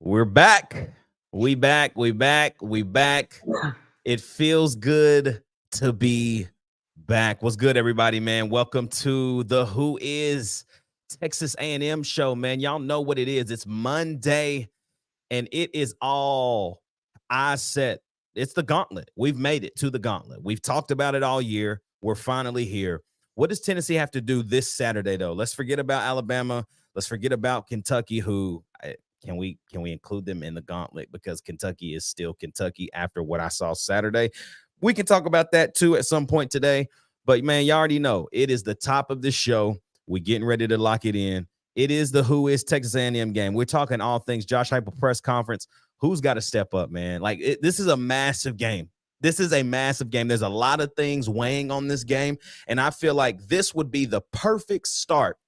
We're back. We back. We back. We back. It feels good to be back. What's good, everybody, man? Welcome to the Who Is Texas A&M show, man. Y'all know what it is. It's Monday, and it is all eyes set. It's the gauntlet. We've made it to the gauntlet. We've talked about it all year. We're finally here. What does Tennessee have to do this Saturday, though? Let's forget about Alabama. Let's forget about Kentucky, who can we include them in the gauntlet because Kentucky is still Kentucky after what I saw Saturday. We can talk about that too at some point today. But man, you already know it is the top of the show. We're getting ready to lock it in. It is the Who Is Texas A&M game. We're talking all things Josh Heupel press conference. Who's got to step up, man? This is a massive game. This is a massive game. There's a lot of things weighing on this game, and I feel like this would be the perfect start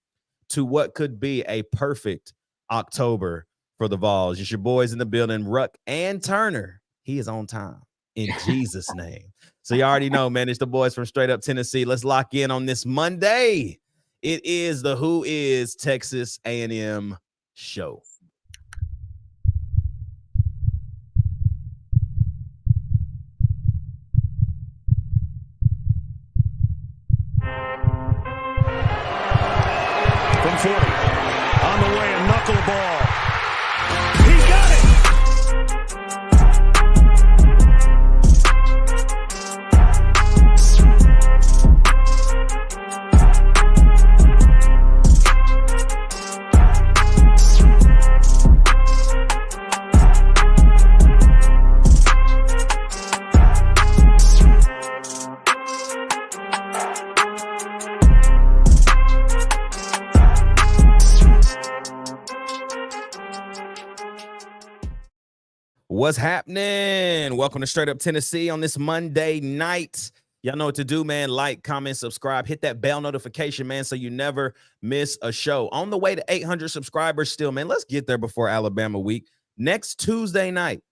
to what could be a perfect October for the Vols. It's your boys in the building, Ruck and Turner. He is on time in Jesus' name. So you already know, man, it's the boys from straight up Tennessee. Let's lock in on this Monday. It is the Who Is Texas A&M show. From 40, on the way, a knuckleball. He got it! What's happening? Welcome to Straight Up Tennessee on this Monday night. Y'all know what to do, man. Like, comment, subscribe, hit that bell notification, man, so you never miss a show. On the way to 800 subscribers still, man. Let's get there before Alabama week. Next Tuesday night,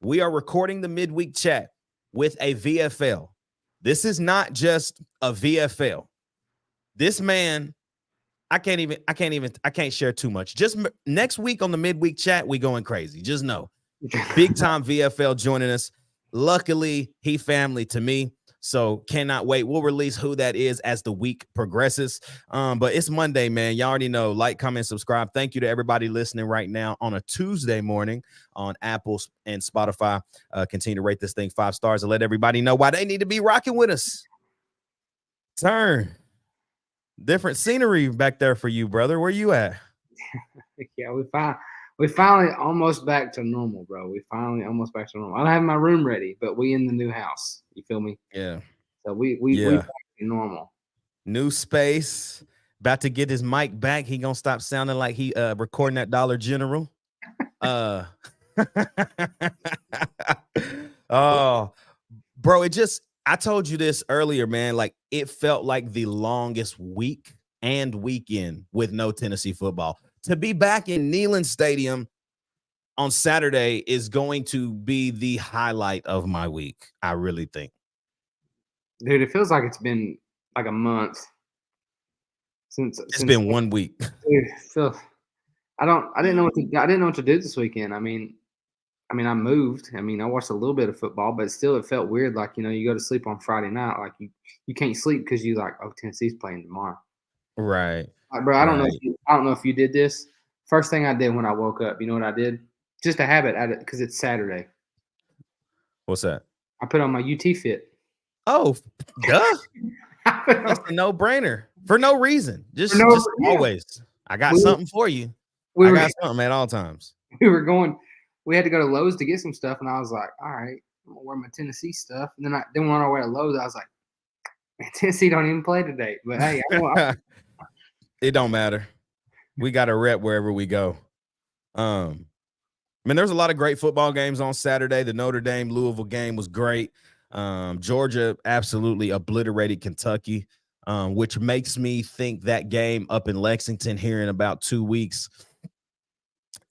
we are recording the midweek chat with a VFL. This is not just a VFL. This man, I can't share too much. Just next week on the midweek chat, we going crazy. Just know. Big time VFL joining us. Luckily, he family to me, so cannot wait. We'll release who that is as the week progresses. But it's Monday, man. Y'all already know. Like, comment, subscribe. Thank you to everybody listening right now on a Tuesday morning on Apple and Spotify. Continue to rate this thing 5 stars and let everybody know why they need to be rocking with us. Turn. Different scenery back there for you, brother. Where you at? Yeah, we finally almost back to normal, bro. We finally almost back to normal. I don't have my room ready, but we in the new house. You feel me? Yeah. So we back to normal. New space. About to get his mic back. He gonna stop sounding like he recording at Dollar General. Oh, bro, I told you this earlier, man. Like, it felt like the longest week and weekend with no Tennessee football. To be back in Neyland Stadium on Saturday is going to be the highlight of my week. I really think. Dude, it feels like it's been like a month since It's been 1 week. Dude, I didn't know what to do this weekend. I mean, I moved. I watched a little bit of football, but still it felt weird. Like, you go to sleep on Friday night, like you can't sleep because you like, oh, Tennessee's playing tomorrow. Right. Like, bro, I don't know if you did this. First thing I did when I woke up, you know what I did? Just a habit because it's Saturday. What's that? I put on my UT fit. Oh, duh. That's a no-brainer. For no reason. Just always. I got something for you. I got something at all times. We had to go to Lowe's to get some stuff, and I was like, all right, I'm gonna wear my Tennessee stuff. And then on our way to Lowe's, I was like, man, Tennessee don't even play today. But hey, it don't matter. We got a rep wherever we go. There's a lot of great football games on Saturday. The Notre Dame Louisville game was great. Georgia absolutely obliterated Kentucky, which makes me think that game up in Lexington here in about 2 weeks.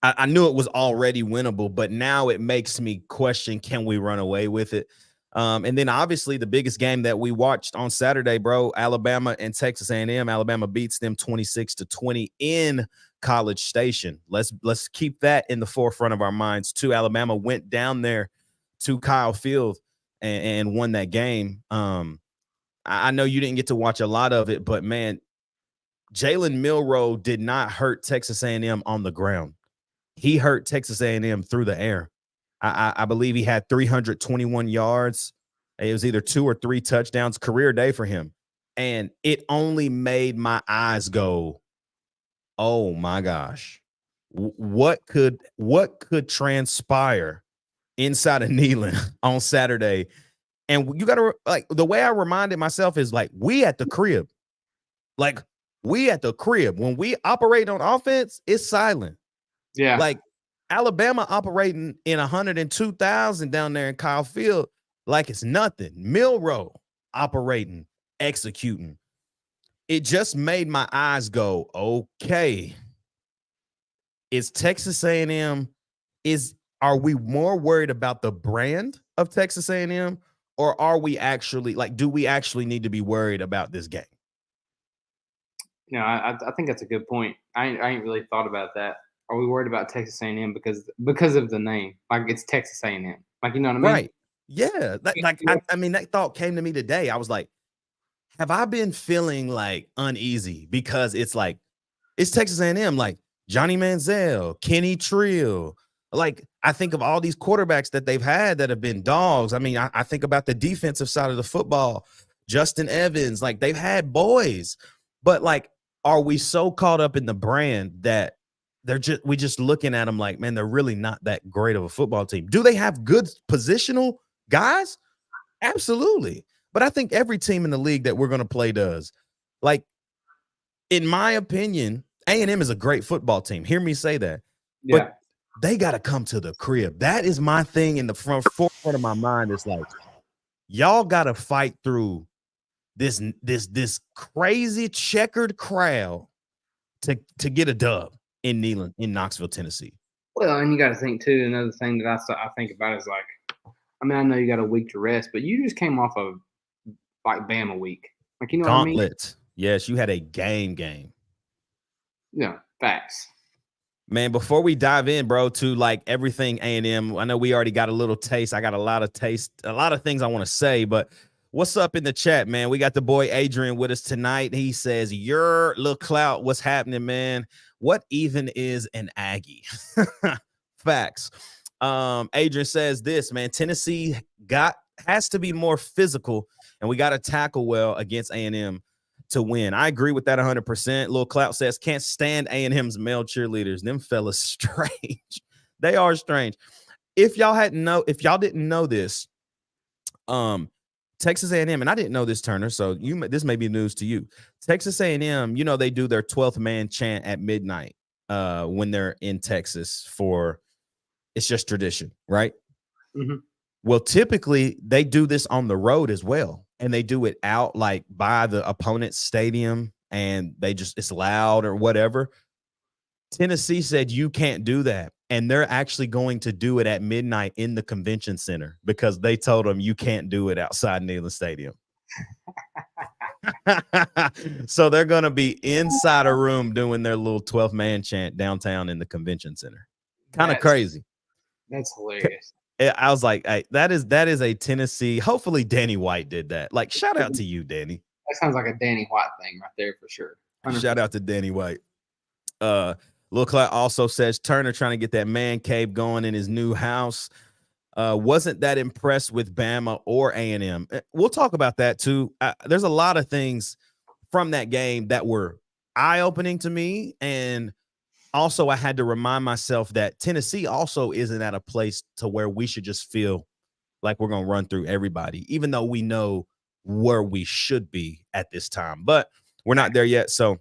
I knew it was already winnable, but now it makes me question, can we run away with it? And then obviously the biggest game that we watched on Saturday, bro, Alabama and Texas A&M. Alabama beats them 26-20 in College Station. Let's keep that in the forefront of our minds too. Alabama went down there to Kyle Field and won that game. I know you didn't get to watch a lot of it, but man, Jalen Milroe did not hurt Texas A&M on the ground. He hurt Texas A&M through the air. I believe he had 321 yards. It was either 2 or 3 touchdowns, career day for him. And it only made my eyes go, oh my gosh. What could transpire inside of Neyland on Saturday? And you got to, like, the way I reminded myself is like, we at the crib. Like, we at the crib. When we operate on offense, it's silent. Yeah. Like, Alabama operating in 102,000 down there in Kyle Field like it's nothing. Milroe operating, executing. It just made my eyes go, okay. Is Texas A&M, are we more worried about the brand of Texas A&M, or are we actually, like, do we actually need to be worried about this game? No, I think that's a good point. I ain't really thought about that. Are we worried about Texas A&M because of the name? Like, it's Texas A&M. Like, you know what I mean? Right. Yeah. I mean, that thought came to me today. I was like, have I been feeling like uneasy because it's like, it's Texas A&M, like Johnny Manziel, Kenny Trill. Like, I think of all these quarterbacks that they've had that have been dogs. I mean, I think about the defensive side of the football, Justin Evans, like they've had boys, but like, are we so caught up in the brand that we just looking at them like, man, they're really not that great of a football team? Do they have good positional guys? Absolutely. But I think every team in the league that we're going to play does. Like, in my opinion, A&M is a great football team. Hear me say that. Yeah. But they got to come to the crib. That is my thing in the forefront of my mind. It's like, y'all got to fight through this crazy checkered crowd to get a dub in Neyland, in Knoxville, Tennessee. Well, and you got to think too. Another thing that I think about is like, I mean, I know you got a week to rest, but you just came off of like Bama week, like, you know Gauntlet. what I mean? Yes, you had a game. Yeah, facts. Man, before we dive in, bro, to like everything A&M, I know we already got a little taste. I got a lot of things I want to say, but what's up in the chat, man? We got the boy Adrian with us tonight. He says, your little clout, what's happening, man? What even is an Aggie? Facts. Adrian says this, man, Tennessee has to be more physical, and we got to tackle well against A&M to win. I agree with that 100%. Lil Clout says, can't stand A&M's male cheerleaders. Them fellas strange. They are strange. If y'all didn't know this, Texas A&M, and I didn't know this, Turner, so this may be news to you. Texas A&M, you know, they do their 12th man chant at midnight when they're in Texas it's just tradition, right? Mm-hmm. Well, typically they do this on the road as well. And they do it out like by the opponent's stadium, and it's loud or whatever. Tennessee said you can't do that. And they're actually going to do it at midnight in the convention center because they told them you can't do it outside Neyland Stadium. So they're going to be inside a room doing their little 12th man chant downtown in the convention center. Kind of crazy. That's hilarious. I was like, hey, that is a Tennessee. Hopefully Danny White did that. Like, shout out to you, Danny. That sounds like a Danny White thing right there for sure. 100%. Shout out to Danny White. Lil Clout also says Turner trying to get that man cave going in his new house. Wasn't that impressed with Bama or A&M. We'll talk about that too. There's a lot of things from that game that were eye-opening to me, and also I had to remind myself that Tennessee also isn't at a place to where we should just feel like we're going to run through everybody, even though we know where we should be at this time, but we're not there yet. So,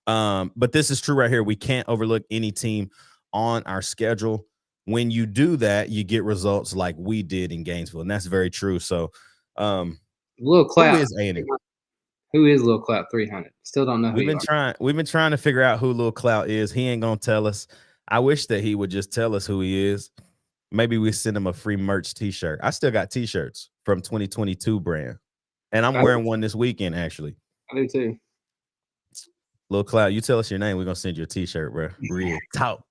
but this is true right here. We can't overlook any team on our schedule. When you do that, you get results like we did in Gainesville, and that's very true. So, Lil Clout, who is A&M? Who is Lil Clout 300? Still don't know who We've been trying to figure out who Lil Clout is. He ain't gonna tell us. I wish that he would just tell us who he is. Maybe we send him a free merch t-shirt. I still got t-shirts from 2022 brand, and I'm wearing one this weekend, actually. I do too. Little Cloud, you tell us your name, we're gonna send you a T-shirt, bro. Real talk.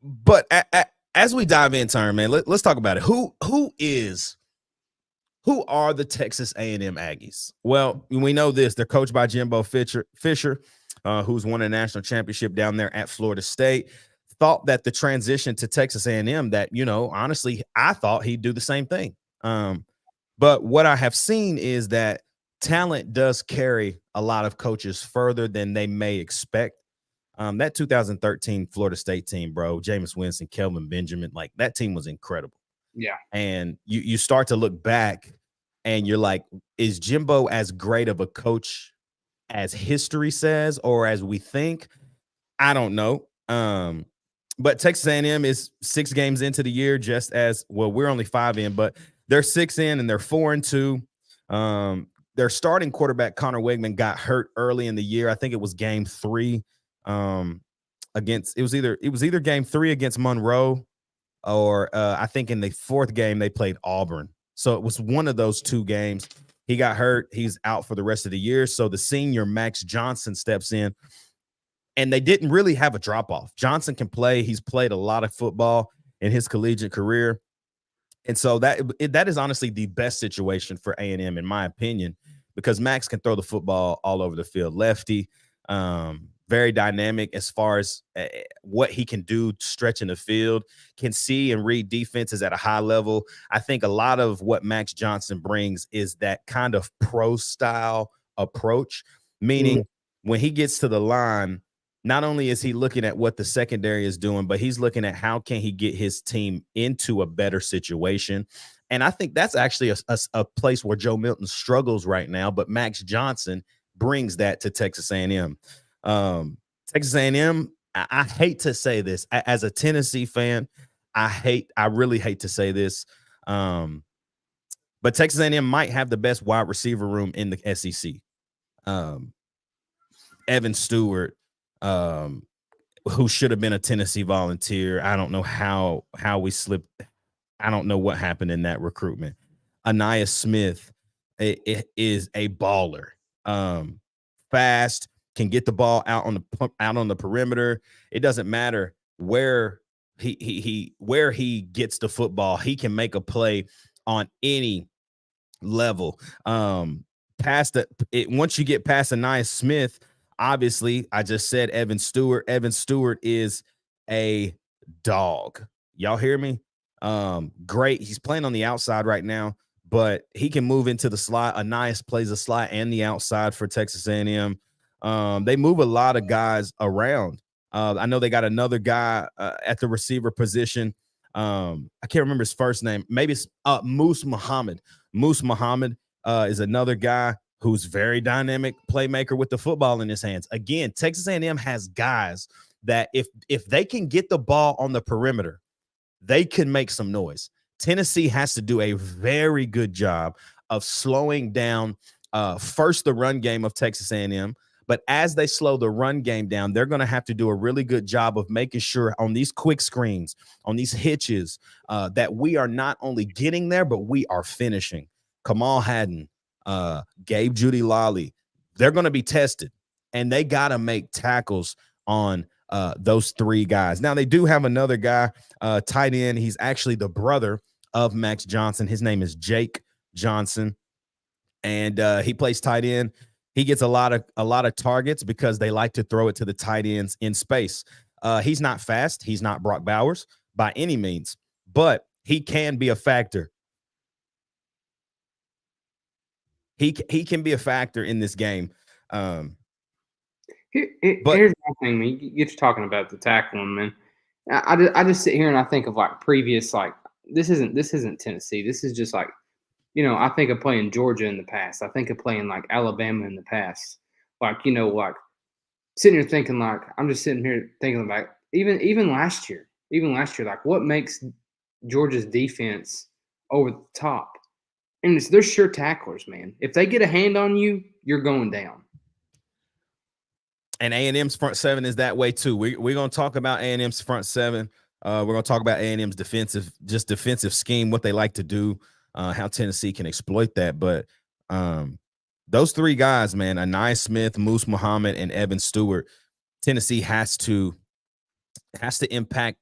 But as we dive in, turn man, let's talk about it. Who are the Texas A&M Aggies? Well, we know this. They're coached by Jimbo Fisher, who's won a national championship down there at Florida State. Thought that the transition to Texas A&M, that, honestly, I thought he'd do the same thing. But what I have seen is that talent does carry a lot of coaches further than they may expect. That 2013 Florida State team, bro, Jameis Winston, Kelvin Benjamin, like that team was incredible. Yeah. And you start to look back and you're like, is Jimbo as great of a coach as history says or as we think? I don't know. But Texas A&M is 6 games into the year, just as well. We're only 5 in, but they're 6 in and they're 4-2. Their starting quarterback, Connor Wegman, got hurt early in the year. I think it was game 3 against it was either game 3 against Monroe or I think in the 4th game they played Auburn. So it was one of those 2 games. He got hurt. He's out for the rest of the year. So the senior Max Johnson steps in, and they didn't really have a drop off. Johnson can play. He's played a lot of football in his collegiate career. And so that is honestly the best situation for A&M, in my opinion, because Max can throw the football all over the field. Lefty, very dynamic as far as what he can do stretching the field, can see and read defenses at a high level. I think a lot of what Max Johnson brings is that kind of pro style approach, meaning when he gets to the line, not only is he looking at what the secondary is doing, but he's looking at how can he get his team into a better situation. And I think that's actually a place where Joe Milton struggles right now, but Max Johnson brings that to Texas A&M. Texas A&M, I hate to say this. As a Tennessee fan, I really hate to say this, but Texas A&M might have the best wide receiver room in the SEC. Evan Stewart, who should have been a Tennessee Volunteer. I don't know how we slipped. I don't know what happened in that recruitment. Anaya Smith is a baller. Fast, can get the ball out on the perimeter. It doesn't matter where he gets the football. He can make a play on any level. Once you get past Anaya Smith, obviously, I just said Evan Stewart. Evan Stewart is a dog. Y'all hear me? Great. He's playing on the outside right now, but he can move into the slot. Anais plays the slot and the outside for Texas A&M. They move a lot of guys around. I know they got another guy at the receiver position. I can't remember his first name. Maybe it's Moose Muhammad. Moose Muhammad is another guy who's very dynamic playmaker with the football in his hands. Again, Texas A&M has guys that if they can get the ball on the perimeter, they can make some noise. Tennessee has to do a very good job of slowing down first the run game of Texas A&M, but as they slow the run game down, they're going to have to do a really good job of making sure on these quick screens, on these hitches, that we are not only getting there, but we are finishing. Kamal Haddon, Gabe Judy Lolly, they're going to be tested, and they got to make tackles on those 3 guys. Now, they do have another guy, tight end. He's actually the brother of Max Johnson. His name is Jake Johnson, and he plays tight end. He gets a lot of targets because they like to throw it to the tight ends in space. He's not fast. He's not Brock Bowers by any means, but he can be a factor. He can be a factor in this game. Here's the thing, man. You get to talking about the tackling, man. I just sit here and I think of like previous, like this isn't Tennessee. This is just like, I think of playing Georgia in the past. I think of playing like Alabama in the past. Like, like sitting here thinking like I'm just sitting here thinking about even last year, like what makes Georgia's defense over the top? And they're sure tacklers, man. If they get a hand on you, you're going down. And A&M's front seven is that way too. We're going to talk about A&M's front seven. We're going to talk about A&M's defensive scheme, what they like to do, how Tennessee can exploit that. But Those three guys, man, Anai Smith, Moose Muhammad, and Evan Stewart, Tennessee has to impact.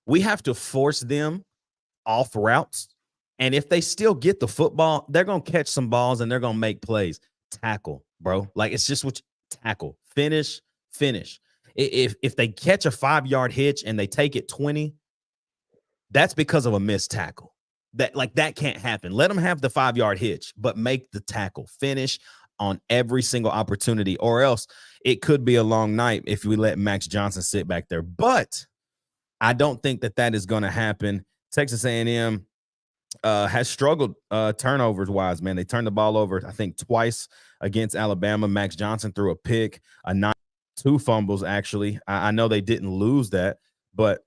We have to force them off routes. And if they still get the football, they're going to catch some balls and they're going to make plays. Tackle, bro. Like, it's just what tackle. Finish. If they catch a 5-yard hitch and they take it 20, that's because of a missed tackle. That can't happen. Let them have the 5-yard hitch, but make the tackle. Finish on every single opportunity, or else it could be a long night if we let Max Johnson sit back there. But I don't think that is going to happen. Texas A&M has struggled turnovers wise, man. They turned the ball over, I think, twice against Alabama. Max Johnson threw a pick, two fumbles, actually. I know they didn't lose that, but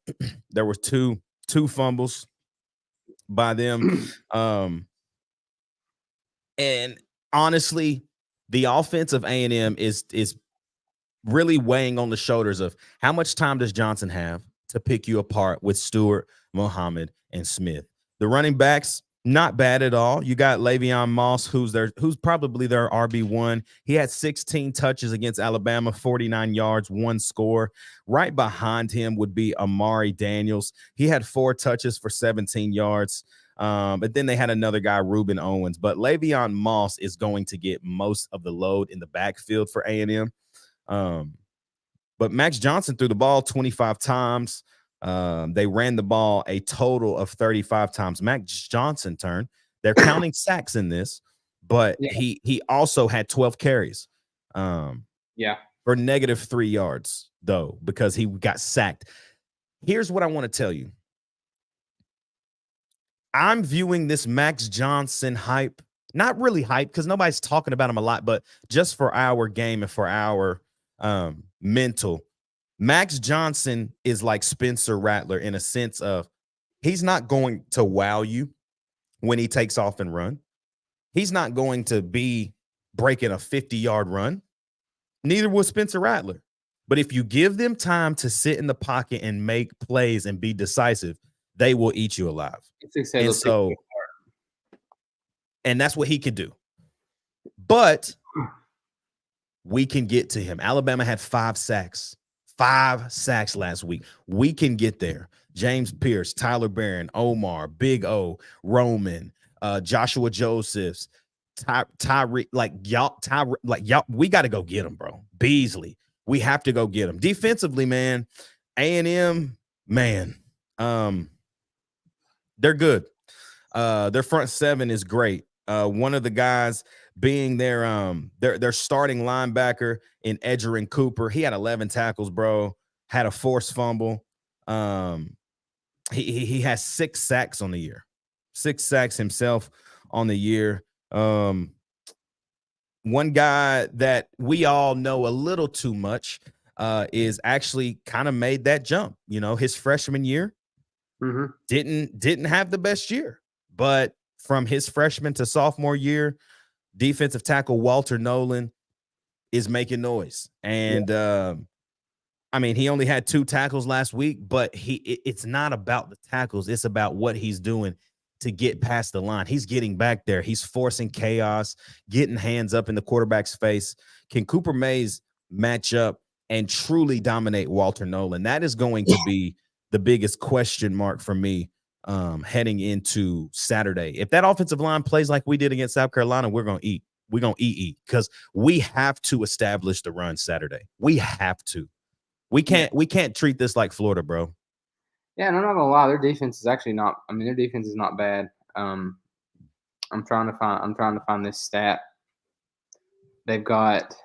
there were two fumbles by them. And honestly, the offense of A&M is really weighing on the shoulders of how much time does Johnson have to pick you apart with Stewart, Muhammad, and Smith. The running backs, not bad at all. You got Le'Veon Moss, who's probably their RB1. He had 16 touches against Alabama, 49 yards, 1 score. Right behind him would be Amari Daniels. He had 4 touches for 17 yards. But then they had another guy, Reuben Owens. But Le'Veon Moss is going to get most of the load in the backfield for A&M. But Max Johnson threw the ball 25 times. They ran the ball a total of 35 times. Max Johnson turned. They're counting sacks in this, but he also had 12 carries. For -3 yards, though, because he got sacked. Here's what I want to tell you. I'm viewing this Max Johnson hype, not really hype because nobody's talking about him a lot, but just for our game and for our mental. Max Johnson is like Spencer Rattler in a sense of he's not going to wow you when he takes off and run. He's not going to be breaking a 50-yard run. Neither will Spencer Rattler. But if you give them time to sit in the pocket and make plays and be decisive, they will eat you alive. And that's what he could do. But we can get to him. Alabama had 5 sacks. 5 sacks last week. We can get there. James Pierce, Tyler Barron, Omar, Big O, Roman, Joshua Josephs, Tyree, y'all, we got to go get him, bro. Beasley, we have to go get him. Defensively, man, A&M, man, they're good. Their front 7 is great. One of the guys being their starting linebacker in Edgerrin Cooper. He had 11 tackles, bro. Had a forced fumble. He has 6 sacks on the year. 6 sacks himself on the year. One guy that we all know a little too much is actually kind of made that jump. You know, his freshman year didn't have the best year, but from his freshman to sophomore year, defensive tackle Walter Nolan is making noise. And I mean, he only had 2 tackles last week, but it's not about the tackles. It's about what he's doing to get past the line. He's getting back there. He's forcing chaos, getting hands up in the quarterback's face. Can Cooper Mays match up and truly dominate Walter Nolan? That is going to be the biggest question mark for me heading into Saturday. If that offensive line plays like we did against South Carolina, we're going to eat. We're going to eat because we have to establish the run Saturday. We have to. We can't treat this like Florida, bro. Yeah, and I'm not gonna lie, their defense is actually not. I mean, their defense is not bad. I'm trying to find this stat. They've got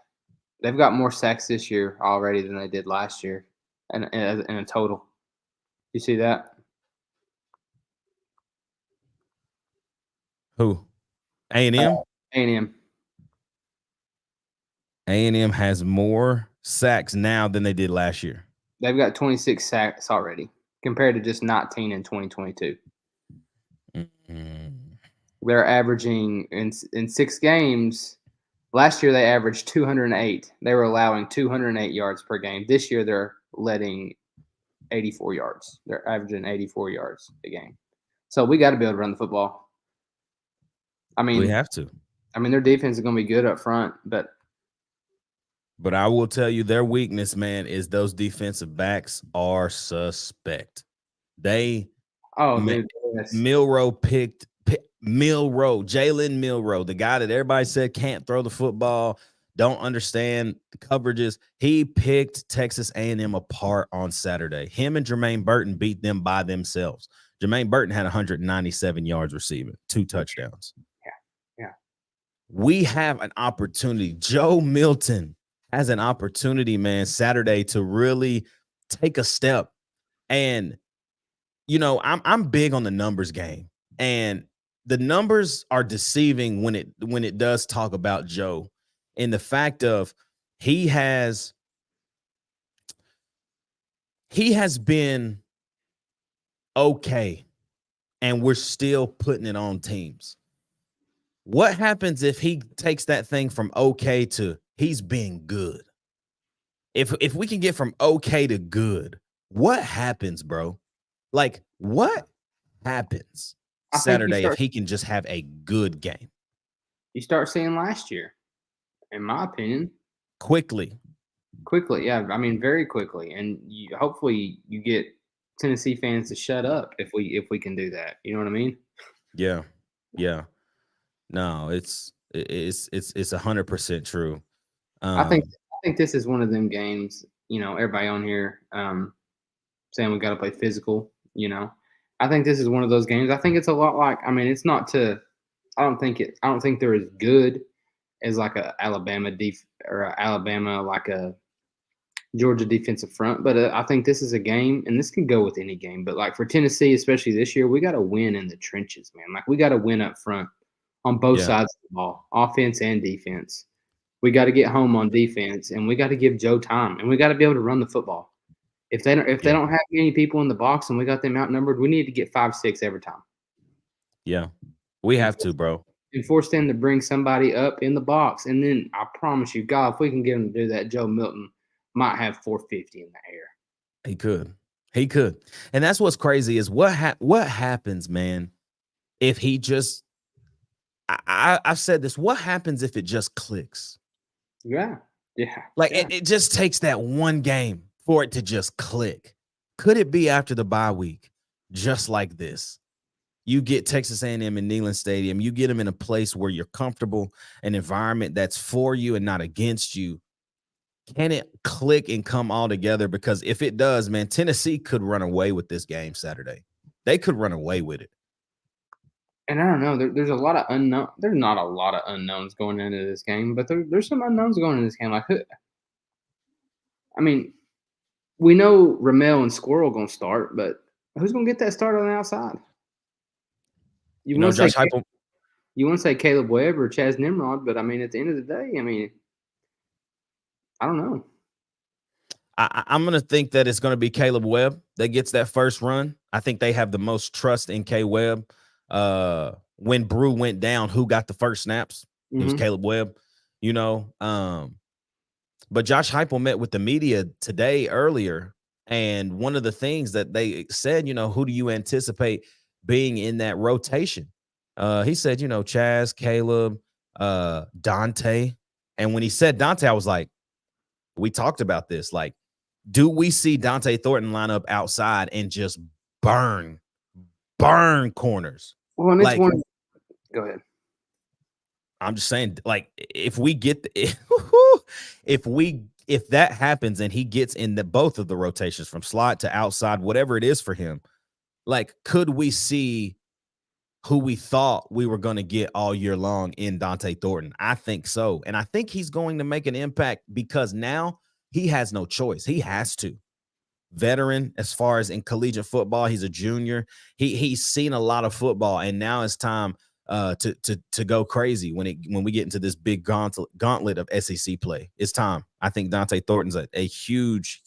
more sacks this year already than they did last year, in a total. You see that? Who? A&M? A&M. A&M has more sacks now than they did last year. They've got 26 sacks already, compared to just 19 in 2022. Mm-hmm. They're averaging in 6 games. Last year they averaged 208. They were allowing 208 yards per game. This year they're letting 84 yards. They're averaging 84 yards a game. So we got to be able to run the football. I mean, we have to. I mean, their defense is going to be good up front, but I will tell you their weakness, man, is those defensive backs are suspect. They dude, yes. Jalen Milroe, the guy that everybody said can't throw the football, don't understand the coverages. He picked Texas A&M apart on Saturday. Him and Jermaine Burton beat them by themselves. Jermaine Burton had 197 yards receiving, 2 touchdowns. Yeah. We have an opportunity. Joe Milton has an opportunity, man, Saturday to really take a step. And I'm big on the numbers game, and the numbers are deceiving when it does talk about Joe, in the fact of he has been okay, and we're still putting it on teams. What happens if he takes that thing from okay to he's being good? If we can get from okay to good, what happens, bro? Like, what happens I think Saturday if he can just have a good game? you start seeing last year, in my opinion. Quickly. Yeah. I mean, very quickly, and hopefully you get Tennessee fans to shut up if we can do that. You know what I mean? Yeah. No, it's 100% true. I think this is one of them games. Everybody on here saying we got to play physical. I think this is one of those games. I think it's a lot like. I mean, it's not to. I don't think they're as good as like a Alabama like a Georgia defensive front. But I think this is a game, and this can go with any game. But like for Tennessee, especially this year, we got to win in the trenches, man. Like we got to win up front on both sides of the ball, offense and defense. We got to get home on defense, and we got to give Joe time, and we got to be able to run the football. If they don't have many people in the box and we got them outnumbered, we need to get 5-6 every time. Yeah, we have to, bro. And force them to bring somebody up in the box, and then I promise you, God, if we can get him to do that, Joe Milton might have 450 in the air. He could, and that's what's crazy is what happens, man. If he just, I've said this. What happens if it just clicks? Yeah. Like it just takes that one game for it to just click. Could it be after the bye week, just like this? You get Texas A&M in Neyland Stadium. You get them in a place where you're comfortable, an environment that's for you and not against you. Can it click and come all together? Because if it does, man, Tennessee could run away with this game Saturday. They could run away with it. And I don't know. There's a lot of unknown. There's not a lot of unknowns going into this game, but there's some unknowns going into this game. Like, I mean, we know Ramel and Squirrel going to start, but who's going to get that start on the outside? You want to say Caleb Webb or Chaz Nimrod, but I mean, at the end of the day, I mean, I don't know. I'm going to think that it's going to be Caleb Webb that gets that first run. I think they have the most trust in K Webb. When Brew went down, who got the first snaps? It was Caleb Webb, But Josh Heupel met with the media today earlier, and one of the things that they said, who do you anticipate being in that rotation? He said, Chaz, Caleb, Dante. And when he said Dante, I was like, we talked about this. Like, do we see Dante Thornton line up outside and just burn corners? Well, and it's one. Go ahead. I'm just saying, like, if we get if that happens and he gets in both of the rotations from slot to outside, whatever it is for him, like, could we see who we thought we were going to get all year long in Dante Thornton? I think so. And I think he's going to make an impact because now he has no choice. He has to. Veteran as far as in collegiate football, he's a junior. He's seen a lot of football, and now it's time to go crazy when we get into this big gauntlet of SEC play. It's time. I think Dante Thornton's a huge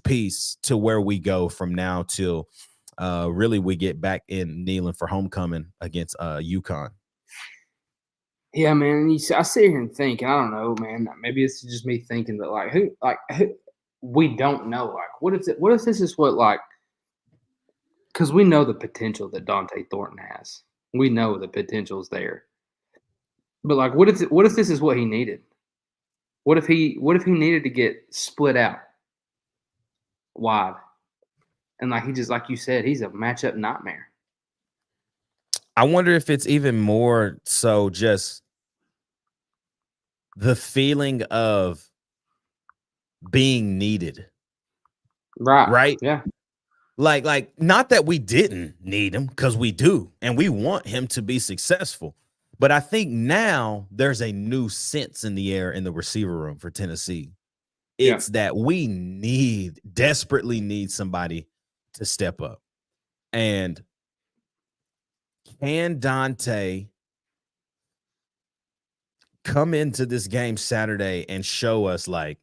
piece to where we go from now till really we get back in Neyland for homecoming against UConn. Yeah, man. I sit here and think, and I don't know, man. Maybe it's just me thinking that, who we don't know. Like, what if this is what, like, because we know the potential that Dante Thornton has. We know the potential's there. But like, what if this is what he needed? What if he needed to get split out wide? And like he just like you said, he's a matchup nightmare. I wonder if it's even more so just the feeling of being needed, Right. right? Yeah. Like not that we didn't need him, because we do, and we want him to be successful. But I think now there's a new sense in the air in the receiver room for Tennessee. Yeah. It's that we desperately need somebody to step up. And can Dante come into this game Saturday and show us like,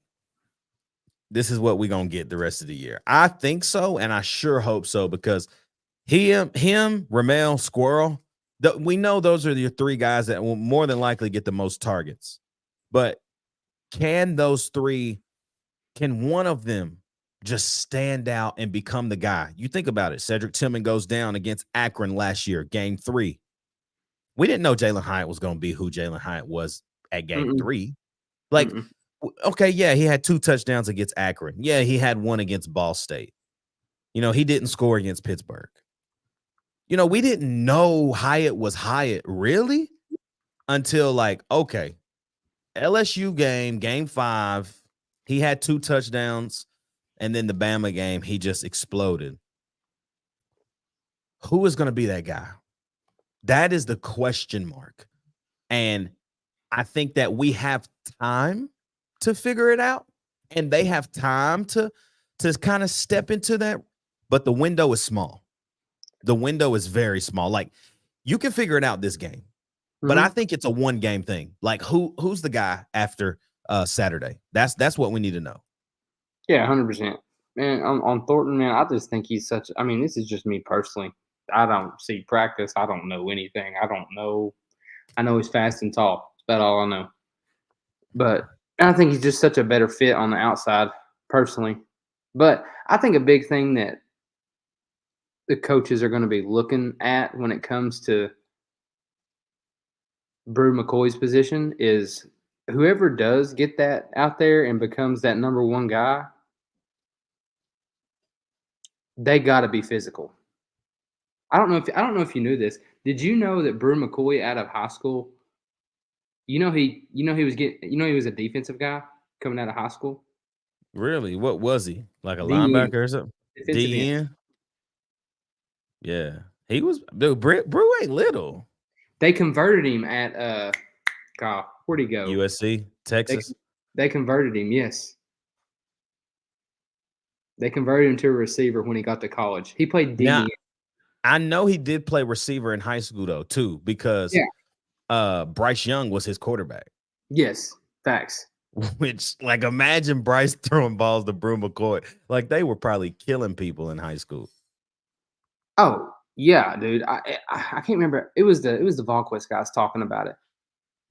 this is what we're going to get the rest of the year? I think so, and I sure hope so, because him, Ramel, Squirrel, we know those are your three guys that will more than likely get the most targets. But can one of them just stand out and become the guy? You think about it. Cedric Tillman goes down against Akron last year, game 3. We didn't know Jalen Hyatt was going to be who Jalen Hyatt was at game 3. Like, okay, yeah, he had 2 touchdowns against Akron. Yeah, he had 1 against Ball State. He didn't score against Pittsburgh. We didn't know Hyatt was Hyatt, really, until like, okay, LSU game 5, he had 2 touchdowns, and then the Bama game, he just exploded. Who is going to be that guy? That is the question mark. And I think that we have time to figure it out, and they have time to kind of step into that, but the window is small. The window is very small. Like, you can figure it out this game, but I think it's a 1-game thing. Like, who's the guy after Saturday? That's what we need to know. Yeah, 100%. Man, on Thornton, man, I just think he's such. I mean, this is just me personally. I don't see practice. I don't know anything. I don't know. I know he's fast and tall. That's about all I know. But I think he's just such a better fit on the outside, personally. But I think a big thing that the coaches are going to be looking at when it comes to Brew McCoy's position is whoever does get that out there and becomes that number 1 guy, they got to be physical. I don't know if you knew this. Did you know that Brew McCoy out of high school, he was a defensive guy coming out of high school? Really? What was he? Like a DN, linebacker or something? defensive end. DN? Yeah. He was, dude, Brew ain't little. They converted him at God, where'd he go? USC, Texas. They converted him, yes. They converted him to a receiver when he got to college. He played DN. Now, I know he did play receiver in high school though, too, because Bryce Young was his quarterback. Yes, facts. Which, like, imagine Bryce throwing balls to Brew McCoy. Like, they were probably killing people in high school. Oh, yeah, dude. I can't remember. It was the Volquest guys talking about it.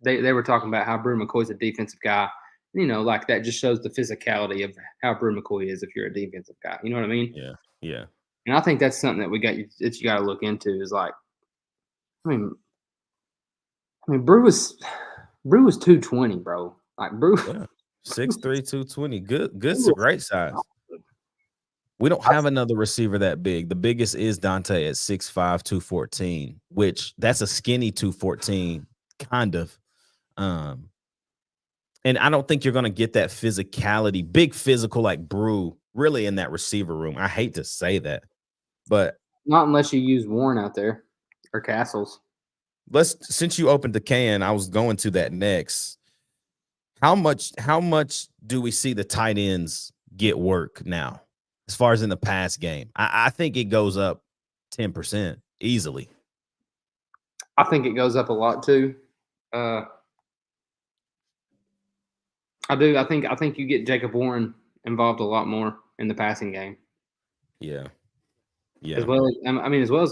They were talking about how Brew McCoy's a defensive guy. Like that just shows the physicality of how Brew McCoy is if you're a defensive guy. You know what I mean? Yeah, yeah. And I think that's something that you got to look into is like, I mean, Brew was 220, bro. Like Brew, Yeah. 6'3", 220. Good, great size. We don't have another receiver that big. The biggest is Dante at 6'5", 214, which that's a skinny 214, kind of. And I don't think you're going to get that physicality, big physical like Brew, really in that receiver room. I hate to say that, but not unless you use Warren out there or Castles. Since you opened the can, I was going to that next. How much do we see the tight ends get work now, as far as in the pass game? I think it goes up 10% easily. I think it goes up a lot too. I do. I think you get Jacob Warren involved a lot more in the passing game. Yeah. As well as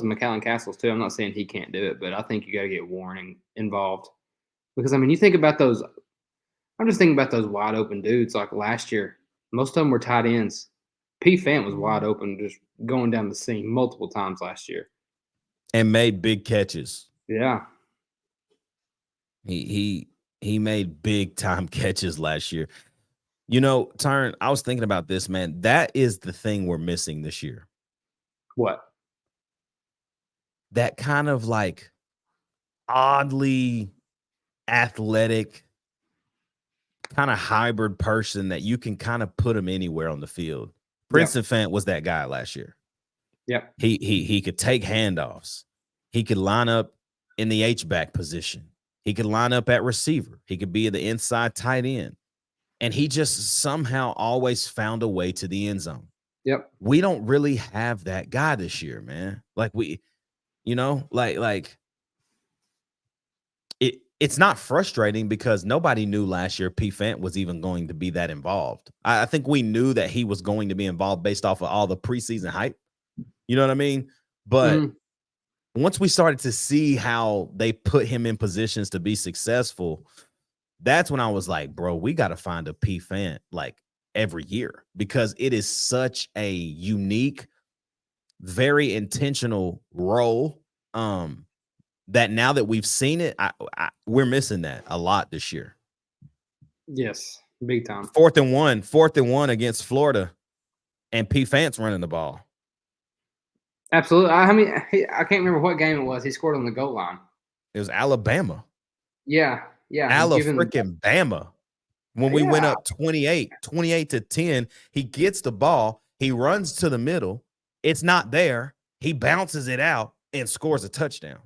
McAllen Castles too. I'm not saying he can't do it, but I think you got to get Warren involved because you think about those. I'm just thinking about those wide open dudes like last year. Most of them were tight ends. P. Fant was wide open, just going down the seam multiple times last year, and made big catches. Yeah. He made big time catches last year. You know, Tyron, I was thinking about this, man. That is the thing we're missing this year. What? That kind of like oddly athletic, kind of hybrid person that you can kind of put him anywhere on the field. Princeton Fant was that guy last year. Yep. He could take handoffs. He could line up in the H-back position. He could line up at receiver. He could be the inside tight end. And he just somehow always found a way to the end zone. Yep. We don't really have that guy this year, man. Like it's not frustrating because nobody knew last year P. Fant was even going to be that involved. I think we knew that he was going to be involved based off of all the preseason hype. You know what I mean? But once we started to see how they put him in positions to be successful, that's when I was like, bro, we got to find a P. Fant like every year because it is such a unique, very intentional role. That now that we've seen it, we're missing that a lot this year. Yes, big time. 4th and 1 against Florida, and P. Fant's running the ball. Absolutely. I mean, I can't remember what game it was. He scored on the goal line. It was Alabama. Yeah. Bama. When we went up 28-10, he gets the ball. He runs to the middle. It's not there. He bounces it out and scores a touchdown.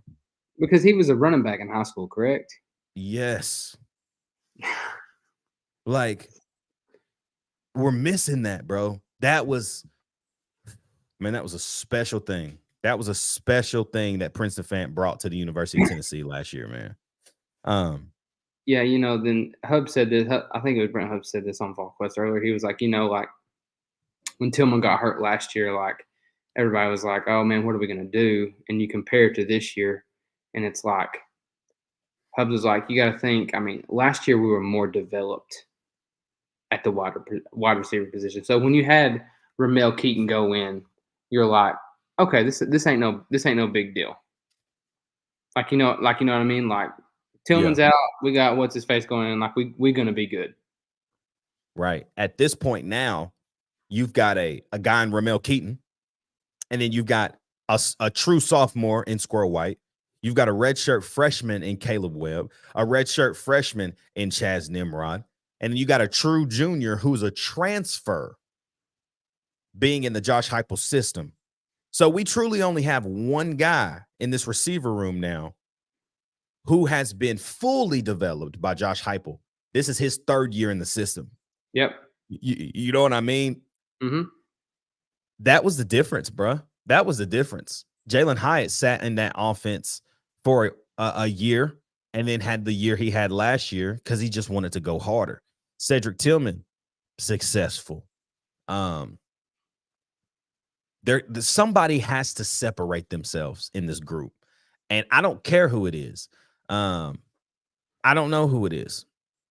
Because he was a running back in high school, correct? Yes. Like, we're missing that, bro. That was a special thing. That was a special thing that Princeton Fant brought to the University of Tennessee last year, man. Yeah, then Hub said this. I think it was Brent Hub said this on VolQuest earlier. He was like, like when Tillman got hurt last year, like everybody was like, oh man, what are we going to do? And you compare it to this year, and it's like Hub was like, you got to think. I mean, last year we were more developed at the wide receiver position. So when you had Ramel Keaton go in, you're like, okay, this ain't no big deal. Like you know what I mean? Like Tillman's out, we got what's his face going in. Like we're gonna be good. Right. At this point now, you've got a guy in Ramel Keaton, and then you've got a true sophomore in Squirrel White. You've got a redshirt freshman in Caleb Webb, a redshirt freshman in Chaz Nimrod, and then you got a true junior who's a transfer being in the Josh Heupel system. So we truly only have one guy in this receiver room now who has been fully developed by Josh Heupel. This is his 3rd year in the system. Yep. You know what I mean? Mm-hmm. That was the difference, bro. That was the difference. Jalen Hyatt sat in that offense for a year and then had the year he had last year because he just wanted to go harder. Cedric Tillman, successful. Somebody has to separate themselves in this group, and I don't care who it is. I don't know who it is,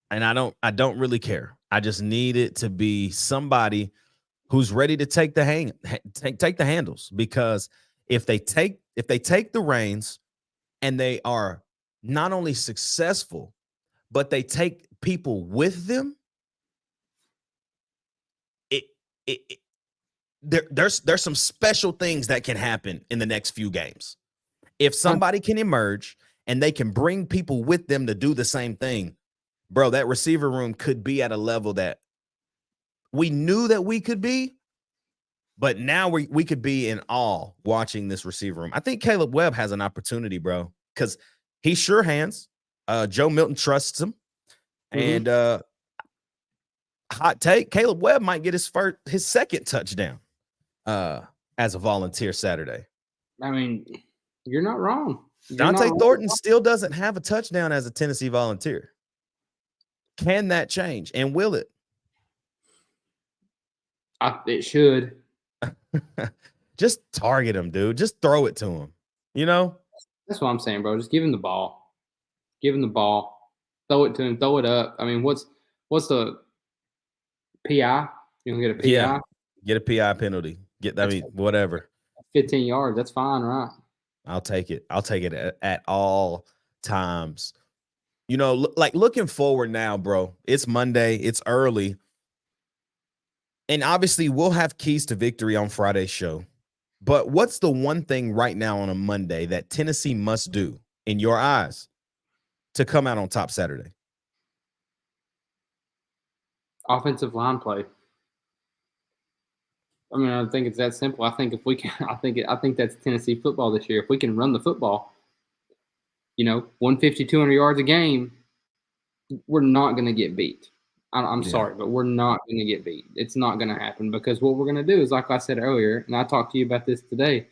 and I don't really care. I just need it to be somebody who's ready to take the handles, because if they take the reins and they are not only successful, but they take people with them, there's some special things that can happen in the next few games. If somebody can emerge and they can bring people with them to do the same thing, bro, that receiver room could be at a level that we knew that we could be, but now we could be in awe watching this receiver room. I think Caleb Webb has an opportunity, bro, because he's sure hands. Joe Milton trusts him. Mm-hmm. And hot take, Caleb Webb might get his 2nd touchdown as a volunteer Saturday. I mean, you're not wrong. Dante Thornton still doesn't have a touchdown as a Tennessee Volunteer. Can that change? And will it? It should. Just target him, dude. Just throw it to him. You know? That's what I'm saying, bro. Just give him the ball. Give him the ball. Throw it to him. Throw it up. I mean, what's the PI? You gonna get a PI? Yeah. Get a PI penalty. Whatever. 15 yards. That's fine, right? I'll take it. I'll take it at all times. Like looking forward now, bro. It's Monday. It's early. And obviously, we'll have keys to victory on Friday's show. But what's the one thing right now on a Monday that Tennessee must do, in your eyes, to come out on top Saturday? Offensive line play. I mean, I think it's that simple. I think if we can, I think that's Tennessee football this year. If we can run the football, 150, 200 yards a game, we're not going to get beat. I'm sorry, but we're not going to get beat. It's not going to happen because what we're going to do is, like I said earlier, and I talked to you about this today,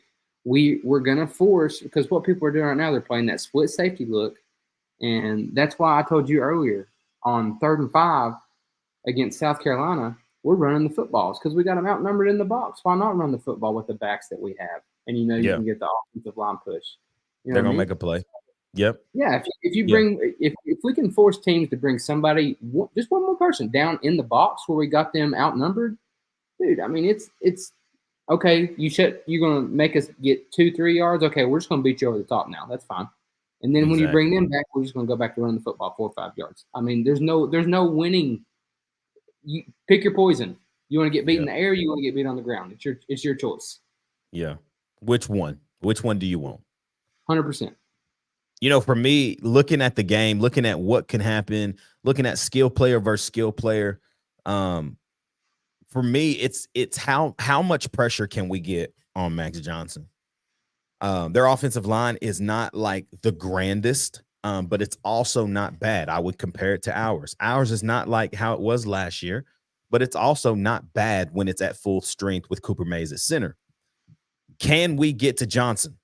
we're going to force, because what people are doing right now, they're playing that split safety look, and that's why I told you earlier on 3rd and 5 against South Carolina, we're running the footballs because we got them outnumbered in the box. Why not run the football with the backs that we have? And you can get the offensive line push. They're going to make a play. Yep. Yeah, if you bring if we can force teams to bring somebody, just one more person down in the box where we got them outnumbered, dude. I mean, it's okay. You're gonna make us get 2-3 yards. Okay, we're just gonna beat you over the top now. That's fine. And then when you bring them back, we're just gonna go back to running the football 4 or 5 yards. I mean, there's no winning. You pick your poison. You want to get beat in the air. You want to get beat on the ground. It's your choice. Yeah. Which one? Which one do you want? 100%. For me, looking at the game, looking at what can happen, looking at skill player versus skill player, for me, it's how much pressure can we get on Max Johnson? Their offensive line is not like the grandest, but it's also not bad. I would compare it to ours. Ours is not like how it was last year, but it's also not bad when it's at full strength with Cooper Mays at center. Can we get to Johnson?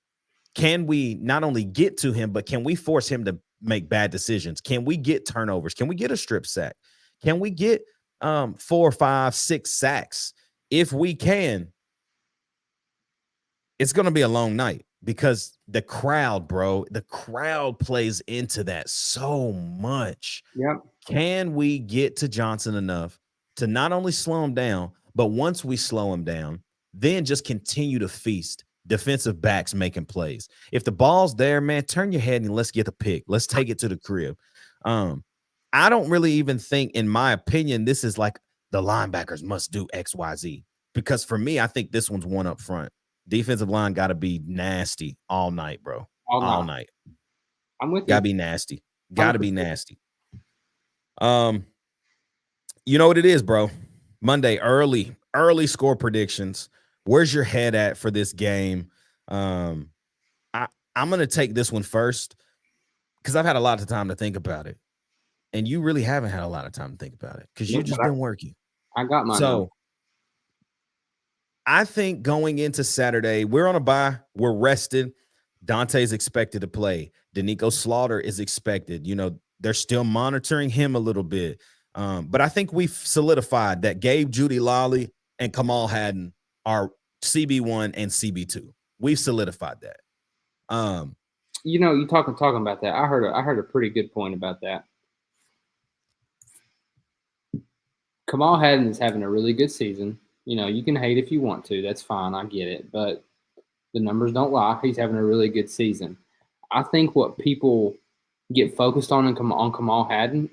Can we not only get to him, but can we force him to make bad decisions? Can we get turnovers? Can we get a strip sack? Can we get 4, 5, 6 sacks? If we can, it's going to be a long night because the crowd, bro, the crowd plays into that so much. Yep. Can we get to Johnson enough to not only slow him down, but once we slow him down, then just continue to feast? Defensive backs making plays. If the ball's there, man, turn your head and let's get the pick. Let's take it to the crib. I don't really even think, in my opinion, this is like the linebackers must do X, Y, Z. Because for me, I think this one's one up front. Defensive line got to be nasty all night, bro. All night. I'm with you. Got to be nasty. Got to be nasty. You know what it is, bro. Monday, early score predictions. Where's your head at for this game? I'm going to take this one first because I've had a lot of time to think about it. And you really haven't had a lot of time to think about it because you've just been working. I got mine. So I think going into Saturday, we're on a bye. We're rested. Dante's expected to play. Danico Slaughter is expected. They're still monitoring him a little bit. But I think we've solidified that Gabe Judy Lolly and Kamal Hadden are CB1 and CB2. We've solidified that. You talking about that. I heard a pretty good point about that. Kamal Hadden is having a really good season. You can hate if you want to. That's fine. I get it. But the numbers don't lie. He's having a really good season. I think what people get focused on Kamal Hadden,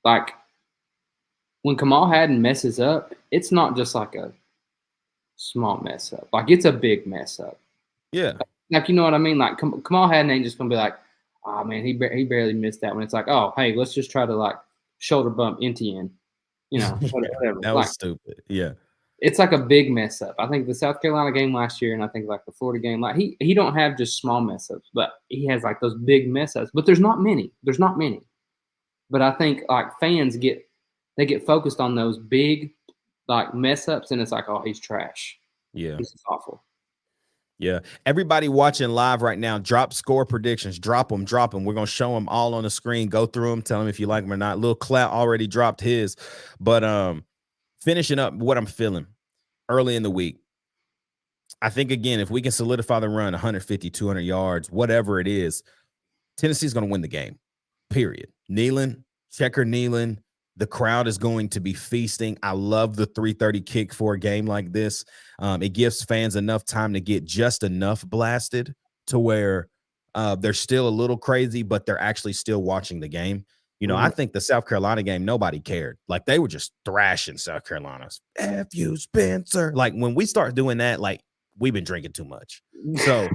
like when Kamal Hadden messes up, it's not just like a small mess up. Like it's a big mess up. Yeah. Like, you know what I mean? Like Kamal Hadden ain't just going to be like, oh, man, he barely missed that one. It's like, oh, hey, let's just try to like shoulder bump Etienne. Whatever. That was stupid. Yeah. It's like a big mess up. I think the South Carolina game last year and I think like the Florida game, like he don't have just small mess ups, but he has like those big mess ups. But there's not many. But I think like fans get focused on those big like mess ups and it's like, oh, he's trash. Yeah. This is awful. Yeah. Everybody watching live right now, drop score predictions. Drop them. We're going to show them all on the screen. Go through them. Tell them if you like them or not. Lil Clout already dropped his. But finishing up what I'm feeling early in the week. I think, again, if we can solidify the run 150, 200 yards, whatever it is, Tennessee's going to win the game, period. Checker Nealon, The crowd is going to be feasting. I love the 3:30 kick for a game like this. It gives fans enough time to get just enough blasted to where they're still a little crazy, but they're actually still watching the game. You know, I think the South Carolina game, nobody cared. Like, they were just thrashing South Carolina's. F you, Spencer. Like, when we start doing that, like, we've been drinking too much. So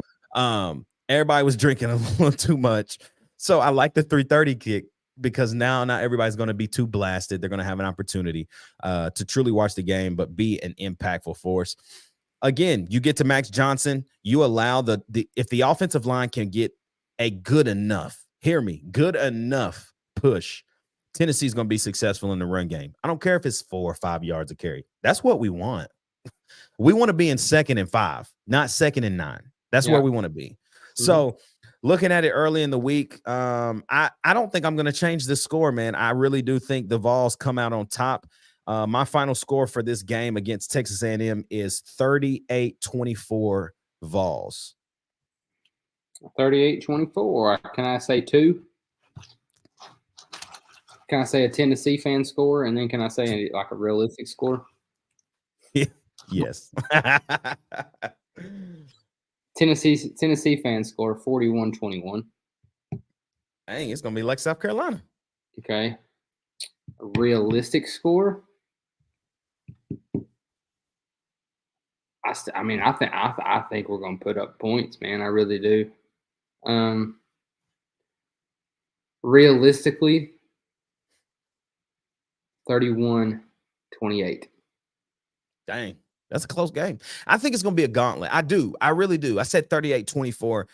everybody was drinking a little too much. So I like the 3:30 kick because now not everybody's going to be too blasted. They're going to have an opportunity to truly watch the game, but be an impactful force. Again, you get to Max Johnson. You allow if the offensive line can get a good enough, hear me, good enough push, Tennessee's going to be successful in the run game. I don't care if it's 4 or 5 yards a carry. That's what we want. We want to be in 2nd and 5, not 2nd and 9. That's where we want to be. So looking at it early in the week, I don't think I'm going to change this score, man. I really do think the Vols come out on top. My final score for this game against Texas A&M is 38-24 Vols. 38-24. Can I say 2? Can I say a Tennessee fan score, and then can I say like a realistic score? Yes. Tennessee fan score 41-21. Dang, it's gonna be like South Carolina. Okay. A realistic score. I think we're gonna put up points, man. I really do. Realistically, 31-28. Dang, that's a close game. I think it's going to be a gauntlet. I really do. I said 38-24,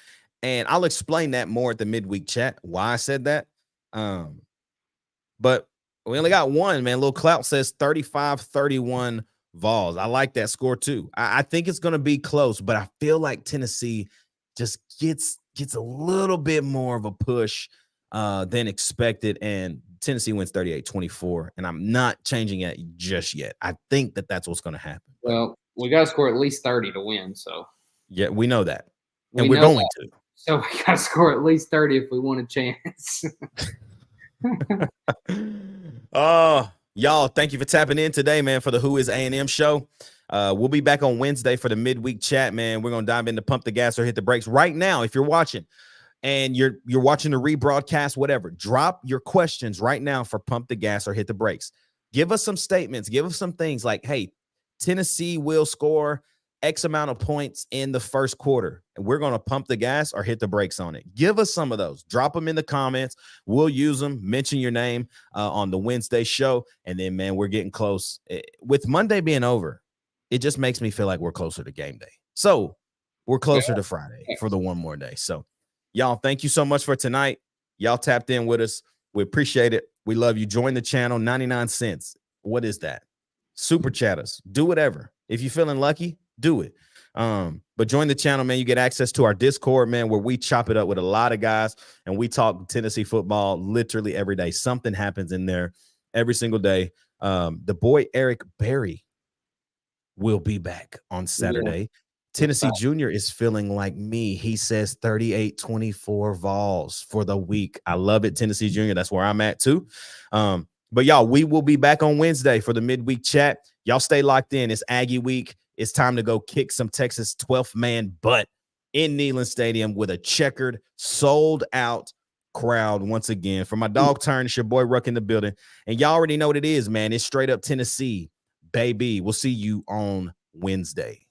and I'll explain that more at the midweek chat, why I said that. But we only got one, man. Little Clout says 35-31 Vols. I like that score too. I think it's going to be close, but I feel like Tennessee just gets a little bit more of a push than expected, and Tennessee wins 38-24, and I'm not changing it just yet. I think that's what's going to happen. Well, we got to score at least 30 to win, so. Yeah, we know that, and we're going to. So we got to score at least 30 if we want a chance. Oh, y'all, thank you for tapping in today, man, for the Who is A&M show. We'll be back on Wednesday for the midweek chat, man. We're going to dive into Pump the Gas or Hit the Brakes. Right now, if you're watching, and you're watching the rebroadcast, whatever, drop your questions right now for Pump the Gas or Hit the Brakes. Give us some statements. Give us some things like, hey, Tennessee will score X amount of points in the first quarter, and we're going to pump the gas or hit the brakes on it. Give us some of those. Drop them in the comments. We'll use them. Mention your name on the Wednesday show. And then, man, we're getting close. With Monday being over, it just makes me feel like we're closer to game day. So we're closer to Friday for the one more day. So, y'all, thank you so much for tonight. Y'all tapped in with us. We appreciate it. We love you. Join the channel, 99 cents. What is that? Super chat us. Do whatever. If you're feeling lucky, do it. But join the channel, man. You get access to our Discord, man, where we chop it up with a lot of guys, and we talk Tennessee football literally every day. Something happens in there every single day. The boy Eric Berry will be back on Saturday. Yeah. Tennessee Junior is feeling like me. He says 38-24 Vols for the week. I love it, Tennessee Junior. That's where I'm at too. But y'all, we will be back on Wednesday for the midweek chat. Y'all stay locked in. It's Aggie week. It's time to go kick some Texas 12th man butt in Neyland Stadium with a checkered, sold-out crowd once again. For my dog turn, it's your boy Ruck in the building. And y'all already know what it is, man. It's straight up Tennessee, baby. We'll see you on Wednesday.